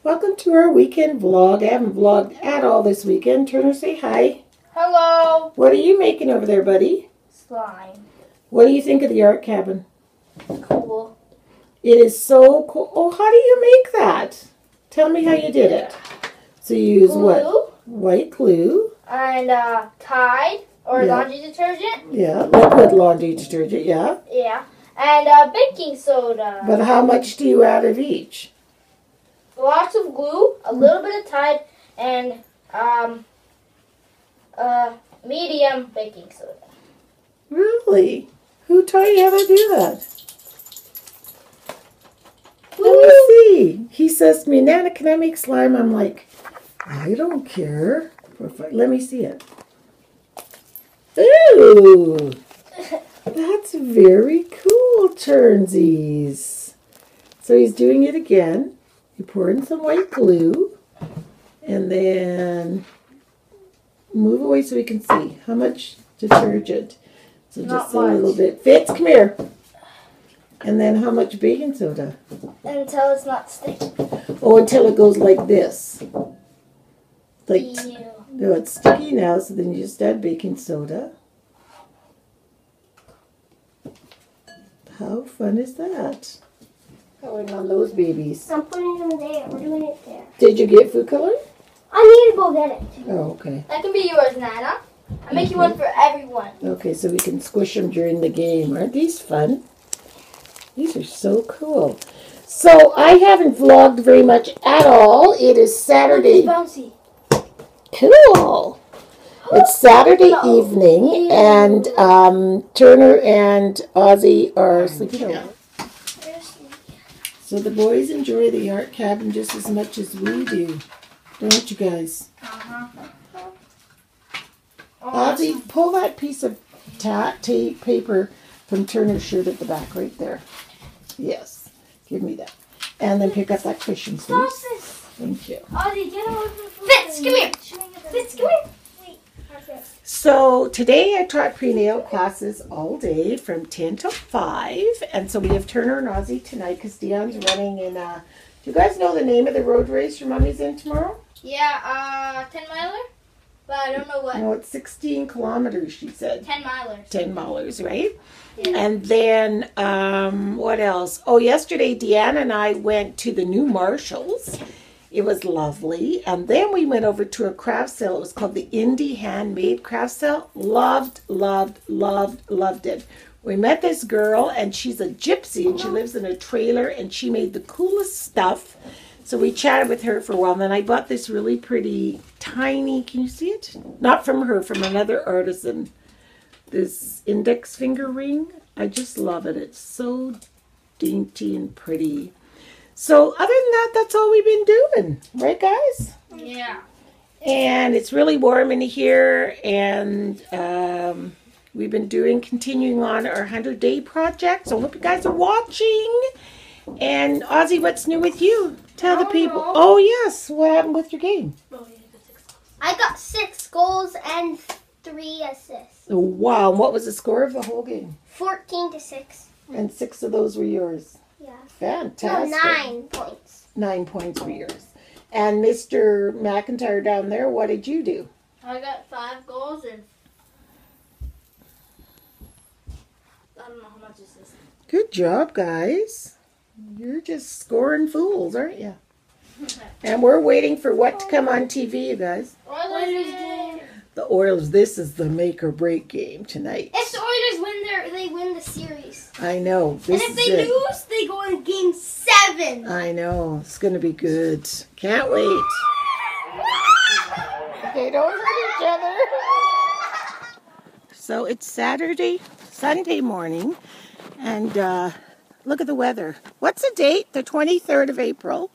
Welcome to our weekend vlog. I haven't vlogged at all this weekend. Turner, say hi. Hello. What are you making over there, buddy? Slime. What do you think of the art cabin? Cool. It is so cool. Oh, how do you make that? Tell me how you did it. So you use Glue. what? White glue. And Tide or laundry detergent. Yeah, liquid laundry detergent, yeah. Yeah. And baking soda. But how much do you add of each? Lots of glue, a little bit of Tide, and medium baking soda. Really? Who taught you how to do that? Woo! Let me see. He says to me, Nana, can I make slime? I'm like, I don't care. Let me see it. Ooh, that's very cool, Turnsies. So he's doing it again. You pour in some white glue, and then move away so we can see how much detergent. So just a little bit. Fitz, come here. And then how much baking soda? Until it's not sticky. Oh, until it goes like this. Like, Ew. no, it's sticky now, so then you just add baking soda. How fun is that? Going on those babies. I'm putting them there. We're doing it there. Did you get food coloring? I need to go get it. Oh, okay. That can be yours, Nana. I'm making one for everyone. Okay, so we can squish them during the game. Aren't these fun? These are so cool. So I haven't vlogged very much at all. It is Saturday. Bouncy. Cool. It's Saturday evening, and Turner and Ozzy are sleeping over. So the boys enjoy the art cabin just as much as we do, don't you guys? Ozzy, pull that piece of tape paper from Turner's shirt at the back right there. Yes, give me that. And then pick up that cushion, please. Thank you. Ozzy, get away from Fitz, come here. Fitz, come here. So today I taught prenatal classes all day from 10 till 5. And so we have Turner and Ozzy tonight because Dion's running in, do you guys know the name of the road race your mommy's in tomorrow? Yeah, 10 miler? But I don't know what. No, it's 16 kilometers, she said. 10 milers. 10 milers, right? Yeah. And then, what else? Oh, yesterday Deanna and I went to the new Marshalls. It was lovely. And then we went over to a craft sale. It was called the Indie Handmade Craft Sale. Loved it. We met this girl, and she's a gypsy, and she lives in a trailer, and she made the coolest stuff. So we chatted with her for a while, and then I bought this really pretty, tiny, can you see it? Not from her, from another artisan. This index finger ring. I just love it. It's so dainty and pretty. So other than that, that's all we've been doing. Right, guys? Yeah. And it's really warm in here, and we've been continuing on our 100-day project. So I hope you guys are watching. And Ozzy, what's new with you? Tell the people. Know. Oh, yes. What happened with your game? I got 6 goals and 3 assists. Oh, wow. And what was the score of the whole game? 14-6. And 6 of those were yours. Yeah. Fantastic. No, 9 points. 9 points were yours. And Mr. McIntyre down there, what did you do? I got 5 goals and I don't know how much is this. Good job, guys. You're just scoring fools, aren't you? And we're waiting for what to come on TV, you guys. Oilers game. The Oilers. This is the make or break game tonight. If the Oilers win, they win the series. I know. This And if is they it. lose, they go in Game 7. I know. It's going to be good. Can't wait. Okay, don't hurt each other. So it's Sunday morning, and look at the weather. What's the date? The 23rd of April.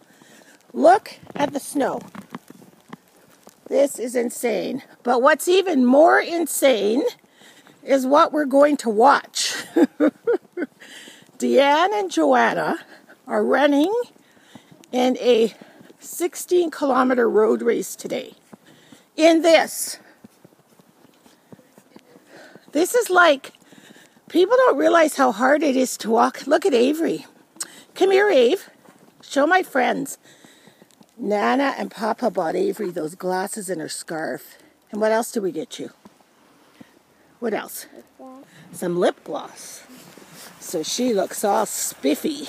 Look at the snow. This is insane. But what's even more insane is what we're going to watch. Deanne and Joanna are running in a 16-kilometer road race today. In this. This is like, people don't realize how hard it is to walk. Look at Avery. Come here, Ave. Show my friends. Nana and Papa bought Avery those glasses and her scarf. And what else did we get you? What else? Some lip gloss. So she looks all spiffy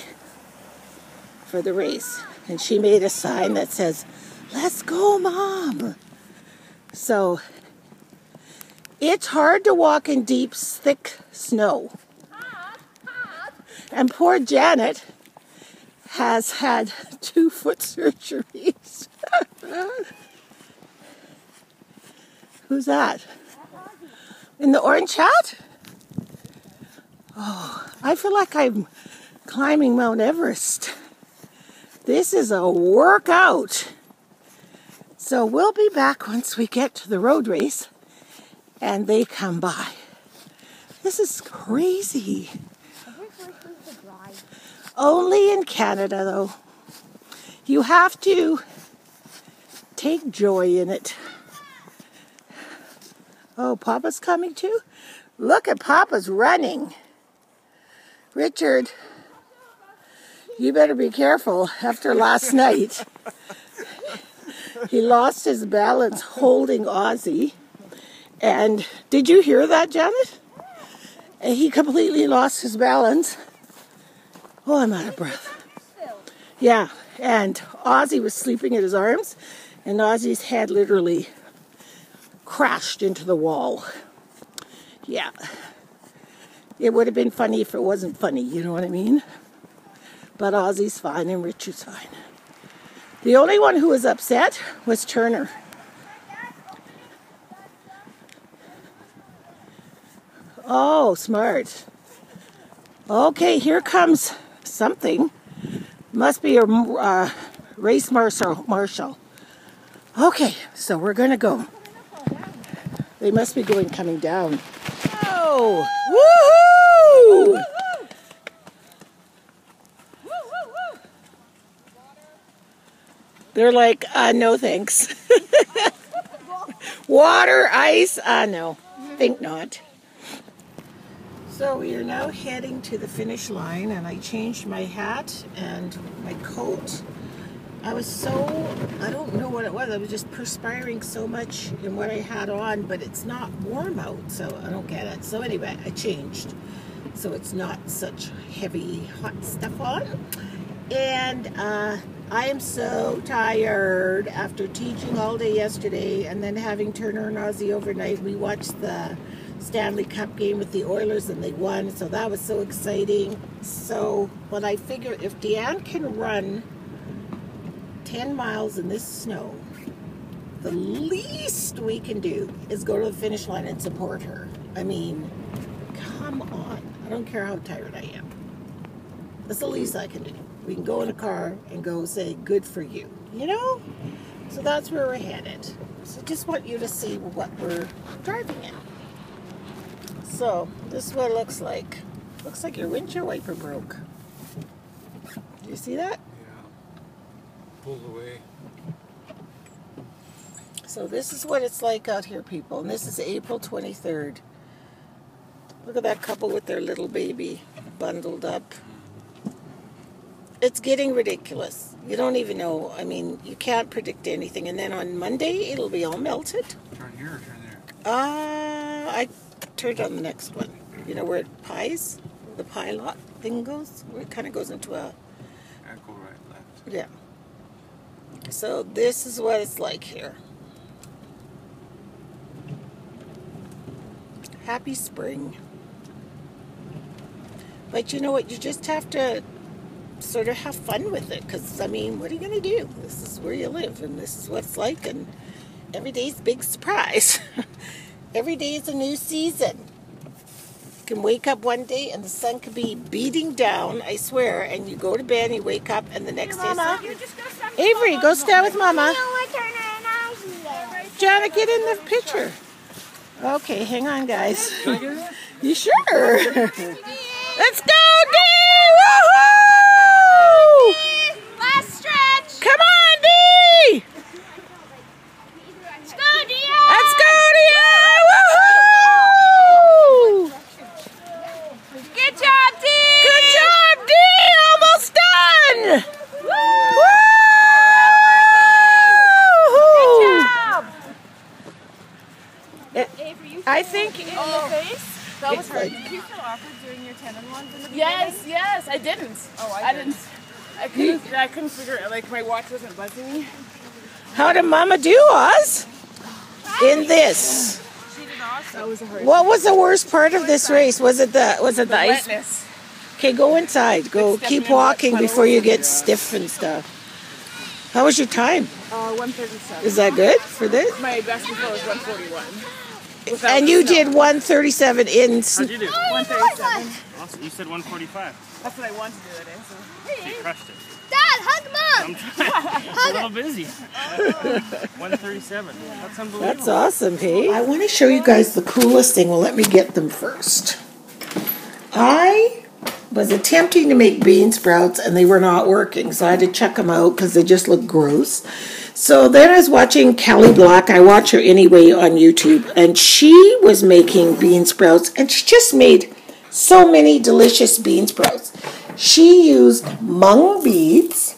for the race. And she made a sign that says, "Let's go, Mom." So it's hard to walk in deep, thick snow. And poor Janet has had 2 foot surgeries. Who's that? In the orange hat? Oh, I feel like I'm climbing Mount Everest. This is a workout. So we'll be back once we get to the road race and they come by. This is crazy. Only in Canada, though. You have to take joy in it. Oh, Papa's coming too? Look at Papa's running. Richard, you better be careful after last night. He lost his balance holding Ozzy. And did you hear that, Janet? And he completely lost his balance. Oh, I'm out of breath. Yeah, and Ozzy was sleeping in his arms, and Ozzy's head literally crashed into the wall. Yeah. It would have been funny if it wasn't funny, you know what I mean? But Ozzy's fine and Richard's fine. The only one who was upset was Turner. Oh, smart. Okay, here comes something. Must be a race marshal. Okay, so we're going to go. They must be coming down. Oh, woohoo! They're like, no thanks. Water, ice, no, think not. So we are now heading to the finish line, and I changed my hat and my coat. I don't know what it was. I was just perspiring so much in what I had on, but it's not warm out, so I don't get it. So anyway, I changed. So it's not such heavy, hot stuff on. And I am so tired after teaching all day yesterday and then having Turner and Ozzy overnight. We watched the Stanley Cup game with the Oilers and they won, so that was so exciting. So, but I figure if Deanne can run 10 miles in this snow, the least we can do is go to the finish line and support her. I mean, come on. I don't care how tired I am. That's the least I can do. We can go in a car and go say, good for you, you know? So that's where we're headed. So just want you to see what we're driving in. So this is what it looks like. Looks like your windshield wiper broke. Do you see that? Yeah. Pulled away. So this is what it's like out here, people. And this is April 23rd. Look at that couple with their little baby bundled up. It's getting ridiculous. You don't even know. I mean, you can't predict anything. And then on Monday, it'll be all melted. Turn here or turn there? I turned on the next one. You know where it pies? The pie lot thing goes? Where it kind of goes into a... I go right, left. Yeah. So this is what it's like here. Happy spring. But you know what? You just have to sort of have fun with it, because I mean, what are you going to do? This is where you live, and this is what it's like, and every day's a big surprise. Every day is a new season. You can wake up one day and the sun could be beating down, I swear, and you go to bed and you wake up and the next day... Mama. Avery, go stand with Mama. You know what Turner and Ozzy is. Deanna, get in the picture. Okay, hang on, guys. You sure? Let's go, Dee! Woohoo! Last stretch. Come on, Dee! Let's go, Dia. Let's go, Dee! Woohoo! Good job, Dee. Good job, Dee! Almost done! Woo! I think In the face? That was hard. Did you feel awkward doing your 10 and 1s in the beginning? Yes, I didn't. Oh, I didn't. I couldn't figure it. Like, my watch wasn't buzzing me. how did Mama do, Oz? In this. She did awesome. That was a hard. What was the worst part of this race? Was it the ice? Wetness. Okay, go inside. Go keep walking before you get stiff and stuff. How was your time? 137. Is that good for this? My best before was 141. And you did 137 in. How'd you do? 137. Awesome. You said 145. That's what I wanted to do that day. So. You crushed it. Dad, hug Mom. I'm trying. It's a little busy. 137. That's unbelievable. That's awesome, hey? I want to show you guys the coolest thing. Well, let me get them first. I was attempting to make bean sprouts and they were not working, so I had to check them out because they just look gross. So then I was watching Kelly Black. I watch her anyway on YouTube, and she was making bean sprouts, and she just made so many delicious bean sprouts. She used mung beads.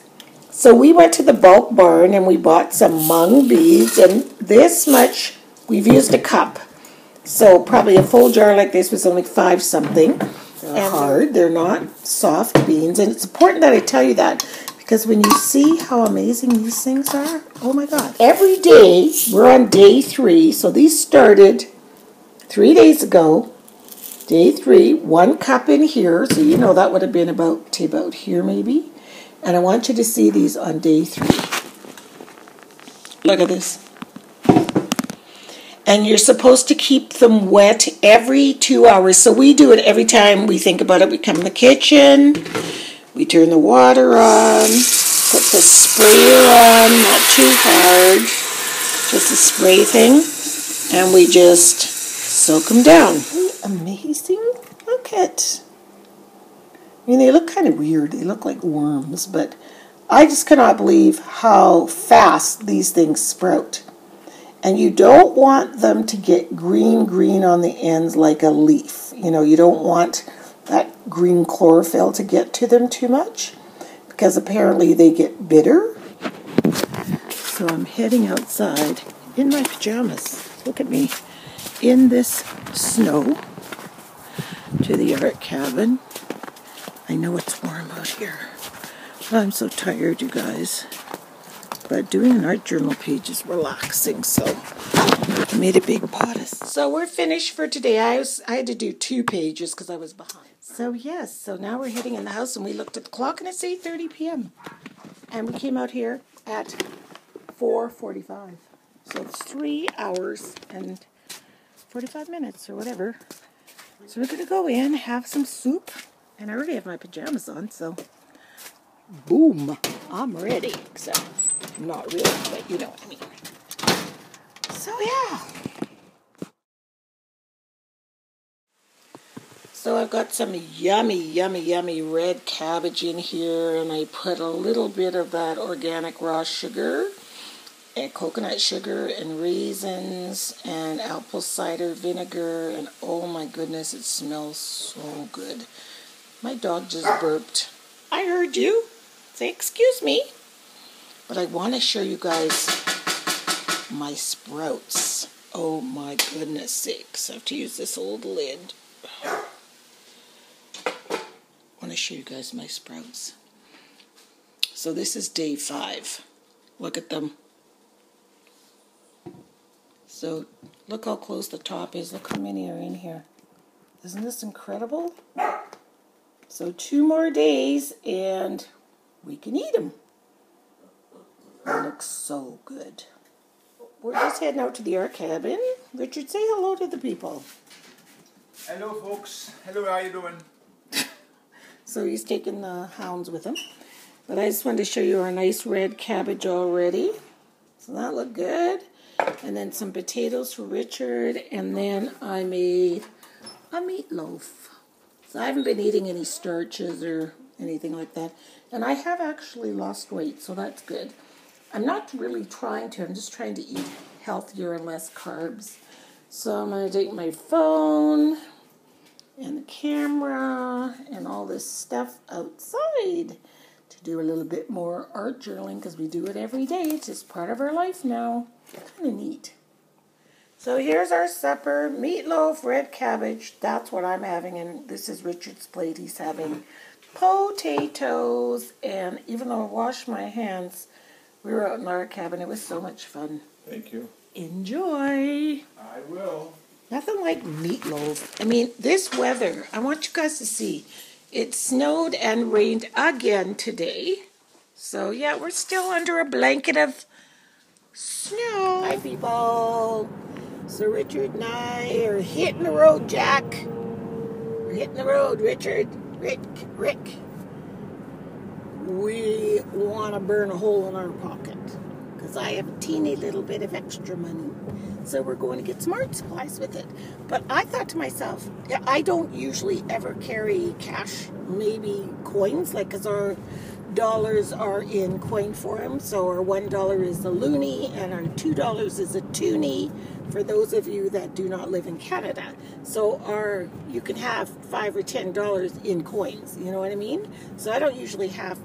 So we went to the bulk barn and we bought some mung beads, and this much, we've used a cup. So probably a full jar like this was only 5 something. They're hard, they're not soft beans, and it's important that I tell you that because when you see how amazing these things are, oh my God. Every day, we're on day 3, so these started 3 days ago. Day 3, 1 cup in here, so you know that would have been about here maybe. And I want you to see these on day 3. Look at this. And you're supposed to keep them wet every 2 hours. So we do it every time we think about it. We come in the kitchen, we turn the water on, put the sprayer on, not too hard, just a spray thing, and we just soak them down. Amazing. Look at. I mean, they look kind of weird. They look like worms, but I just cannot believe how fast these things sprout. And you don't want them to get green on the ends like a leaf. You know, you don't want that green chlorophyll to get to them too much because apparently they get bitter. So I'm heading outside in my pajamas. Look at me. In this snow to the art cabin. I know it's warm out here. I'm so tired, you guys. But doing an art journal page is relaxing, so I made a big bodice. So we're finished for today. I had to do 2 pages because I was behind. So yes, so now we're heading in the house, and we looked at the clock and it's 8:30 p.m. And we came out here at 4:45. So it's 3 hours and 45 minutes or whatever. So we're going to go in, have some soup, and I already have my pajamas on, so boom, I'm ready. Except not really, but you know what I mean. So yeah. So I've got some yummy red cabbage in here, and I put a little bit of that organic raw sugar and coconut sugar and raisins and apple cider vinegar, and oh my goodness, it smells so good. My dog just burped. I heard you. Say excuse me. But I want to show you guys my sprouts. Oh my goodness sakes. I have to use this old lid. I want to show you guys my sprouts. So this is day 5. Look at them. So look how close the top is. Look how many are in here. Isn't this incredible? So 2 more days and we can eat them. It looks so good. We're just heading out to the art cabin. Richard, say hello to the people. Hello folks. Hello, how you doing? So he's taking the hounds with him. But I just wanted to show you our nice red cabbage already. Doesn't that look good? And then some potatoes for Richard. And then I made a meatloaf. So I haven't been eating any starches or anything like that. And I have actually lost weight, so that's good. I'm not really trying to. I'm just trying to eat healthier and less carbs. So I'm going to take my phone and the camera and all this stuff outside to do a little bit more art journaling because we do it every day. It's just part of our life now. Kind of neat. So here's our supper. Meatloaf, red cabbage. That's what I'm having. And this is Richard's plate. He's having potatoes. And even though I washed my hands, we were out in our cabin. It was so much fun. Thank you. Enjoy. I will. Nothing like meatloaf. I mean, this weather, I want you guys to see. It snowed and rained again today. So, yeah, we're still under a blanket of snow. Hi, people. So, Richard and I are hitting the road, Jack. We're hitting the road, Richard. Rick. We want to burn a hole in our pocket because I have a teeny little bit of extra money. So we're going to get some art supplies with it. But I thought to myself, I don't usually ever carry cash, maybe coins, like because our dollars are in coin form. So our $1 is a loonie and our $2 is a toonie for those of you that do not live in Canada. So you can have $5 or $10 in coins, you know what I mean? So I don't usually have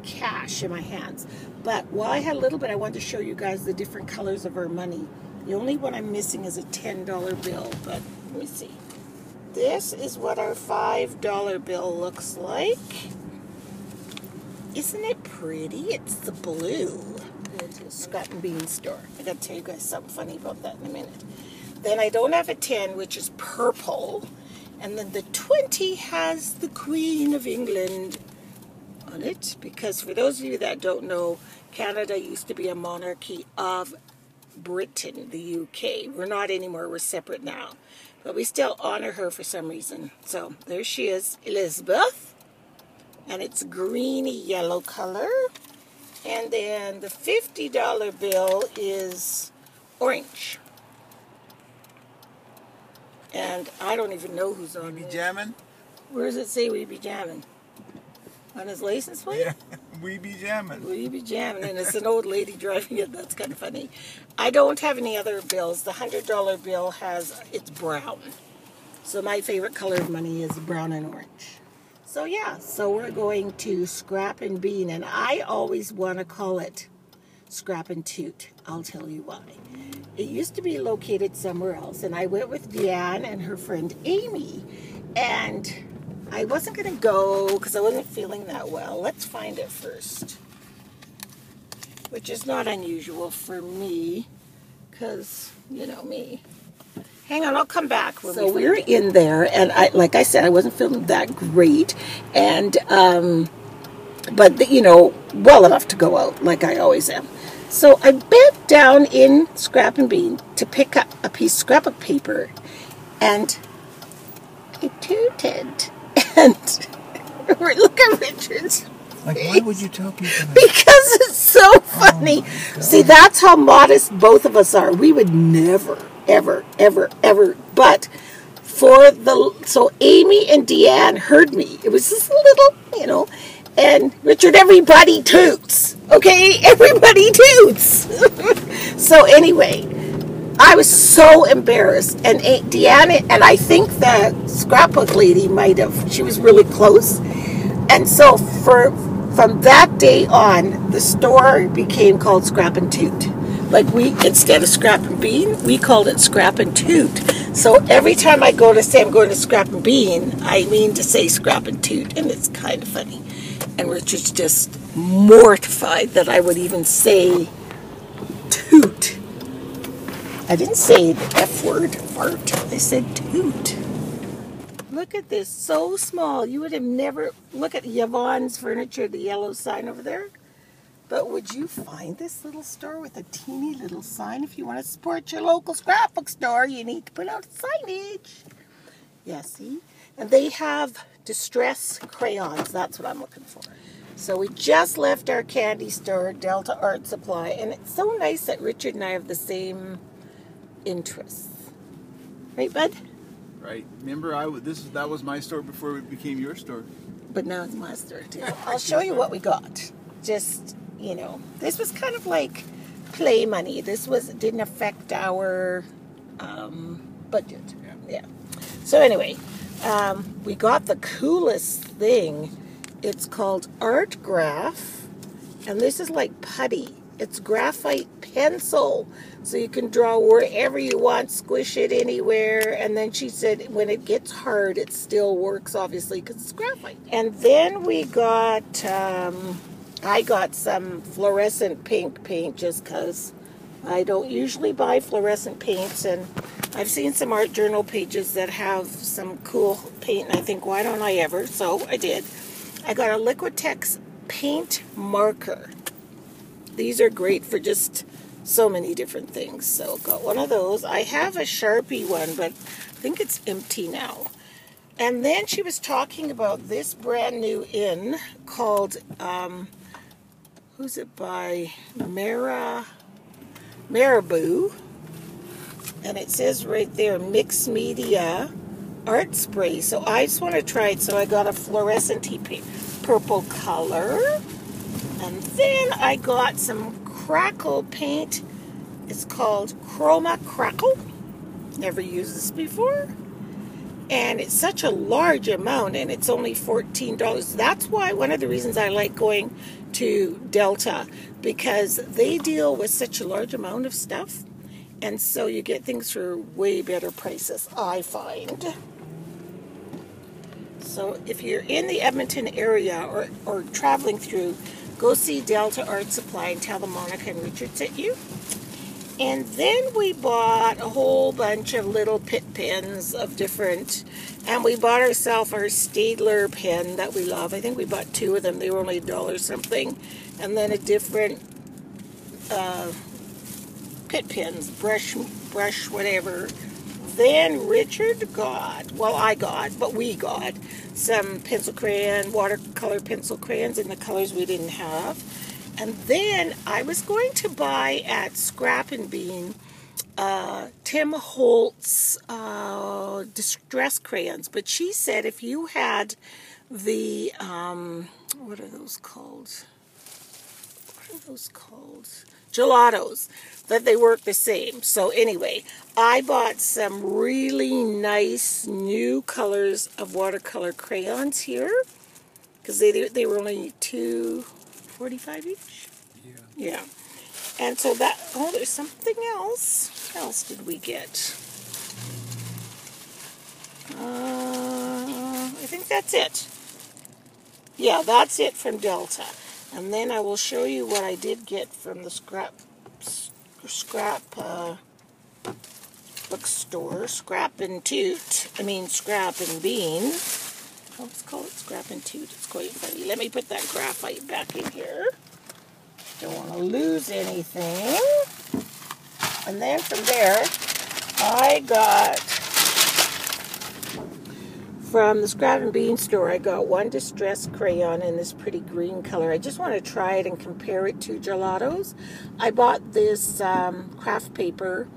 cash in my hands. But while I had a little bit, I wanted to show you guys the different colors of our money. The only one I'm missing is a $10 bill, but let me see. This is what our $5 bill looks like. Isn't it pretty? It's the blue. Go to the Scott and Bean store. I gotta tell you guys something funny about that in a minute. Then I don't have a 10, which is purple. And then the 20 has the Queen of England on it. Because for those of you that don't know, Canada used to be a monarchy of Britain, the UK. We're not anymore. We're separate now. But we still honor her for some reason. So there she is, Elizabeth. And it's greeny yellow color. And then the $50 bill is orange. And I don't even know who's on We it. be jamming? Where does it say we be jamming? On his license plate? Yeah, we be jamming. We be jamming, and it's an old lady driving it. That's kind of funny. I don't have any other bills. The $100 bill it's brown. So my favorite color of money is brown and orange. So yeah, so we're going to Scrap and Bean, and I always want to call it Scrap and Toot. I'll tell you why. It used to be located somewhere else, and I went with Deanne and her friend Amy, and I wasn't going to go because I wasn't feeling that well. Let's find it first, which is not unusual for me because, you know me. Hang on, I'll come back. So we're in there, and like I said, I wasn't feeling that great, and but you know, well enough to go out like I always am. So I bent down in Scrap and Bean to pick up a piece of scrapbook paper, and I tooted, and look at Richard's. Like, why would you tell people that? Because it's so funny. See, that's how modest both of us are. We would never, ever, ever, ever. But so Amy and Deanne heard me. It was just a little, you know. And Richard, everybody toots. Okay? Everybody toots. So anyway, I was so embarrassed. And Deanne, and I think the scrapbook lady she was really close. And so from that day on, the store became called Scrap and Toot. Like instead of Scrap and Bean, we called it Scrap and Toot. So every time I go to say I'm going to Scrap and Bean, I mean to say Scrap and Toot, and it's kind of funny. And Richard's just mortified that I would even say toot. I didn't say the F word, fart. I said toot. Look at this, so small. You would have never, look at Yvonne's Furniture, the yellow sign over there. But would you find this little store with a teeny little sign? If you want to support your local scrapbook store, you need to put out signage. Yeah, see? And they have distress crayons. That's what I'm looking for. So we just left our candy store, Delta Art Supply, and it's so nice that Richard and I have the same interests. Right, bud? Right. Remember, that was my store before it became your store. But now it's my store too. I'll show you what we got. Just, you know, this was kind of like play money. This didn't affect our budget. Yeah. So anyway, we got the coolest thing. It's called Art Graph, and this is like putty. It's graphite pencil, so you can draw wherever you want, squish it anywhere. And then she said when it gets hard, it still works, obviously, because it's graphite. And then we got, I got some fluorescent pink paint just because I don't usually buy fluorescent paints. And I've seen some art journal pages that have some cool paint, and I think, why don't I ever? So I did. I got a Liquitex paint marker. These are great for just so many different things. So got one of those. I have a Sharpie one, but I think it's empty now. And then she was talking about this brand new in called, who's it by? Marabou. And it says right there, mixed media art spray. So I just want to try it. So I got a fluorescent purple color. And then I got some crackle paint. It's called Chroma Crackle. Never used this before. And it's such a large amount, and it's only $14. That's why one of the reasons I like going to Delta, because they deal with such a large amount of stuff. And so you get things for way better prices, I find. So if you're in the Edmonton area or traveling through, go see Delta Art Supply and tell them Monica and Richard sent you. And then we bought a whole bunch of little pit pens of different, and we bought ourselves our Staedtler pen that we love. I think we bought 2 of them. They were only $1 something. And then a different pit pens, brush, whatever. Then Richard got, we got some pencil crayon, watercolor pencil crayons in the colors we didn't have. And then I was going to buy at Scrap and Bean Tim Holtz distress crayons. But she said if you had the, what are those called? Gelatos, that they work the same. So anyway, I bought some really nice new colors of watercolor crayons here, because they were only $2.45 each. Yeah. And so that, oh, there's something else. What else did we get? I think that's it. Yeah, that's it from Delta. And then I will show you what I did get from the scrap bookstore, Scrap and Toot. I mean, Scrap and Bean. Let's call it Scrap and Toot. It's quite funny. Let me put that graphite back in here. Don't want to lose anything. And then from there, I got, from the Scrap and Bean store, I got one distress crayon in this pretty green color. I just want to try it and compare it to gelatos. I bought this craft paper.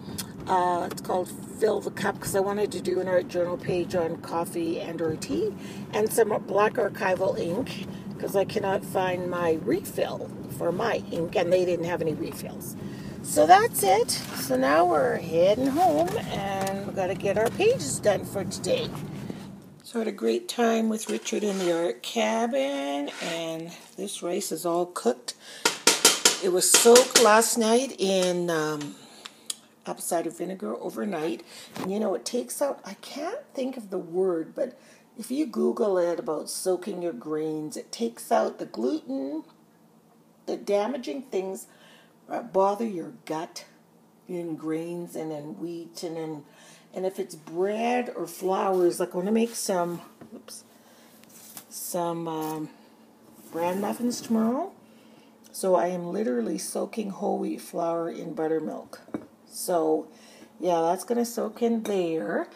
It's called Fill the Cup, because I wanted to do an art journal page on coffee and or tea. And some black archival ink, because I cannot find my refill for my ink, and they didn't have any refills. So that's it. So now we're heading home, and we've got to get our pages done for today. So I had a great time with Richard in the art cabin, and this rice is all cooked. It was soaked last night in apple cider vinegar overnight, and you know, it takes out, I can't think of the word, but if you Google it about soaking your grains, it takes out the gluten, the damaging things that bother your gut in grains and in wheat and if it's bread or flours, like I want to make some bran muffins tomorrow. So I am literally soaking whole wheat flour in buttermilk. So yeah, that's going to soak in there.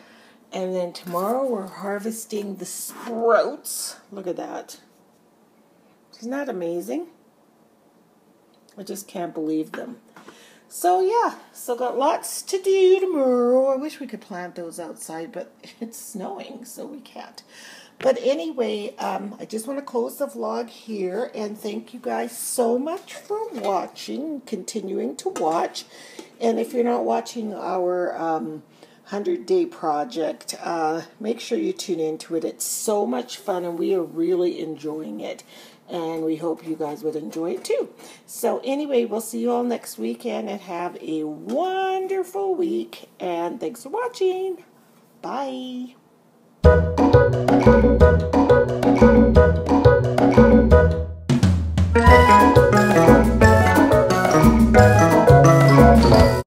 And then tomorrow we're harvesting the sprouts. Look at that. Isn't that amazing? I just can't believe them. So yeah, so got lots to do tomorrow. I wish we could plant those outside, but it's snowing, so we can't. But anyway, I just want to close the vlog here, and thank you guys so much for watching, continuing to watch. And if you're not watching our 100-day project, make sure you tune into it. It's so much fun, and we are really enjoying it. And we hope you guys would enjoy it too. So anyway, we'll see you all next weekend, and have a wonderful week. And thanks for watching. Bye.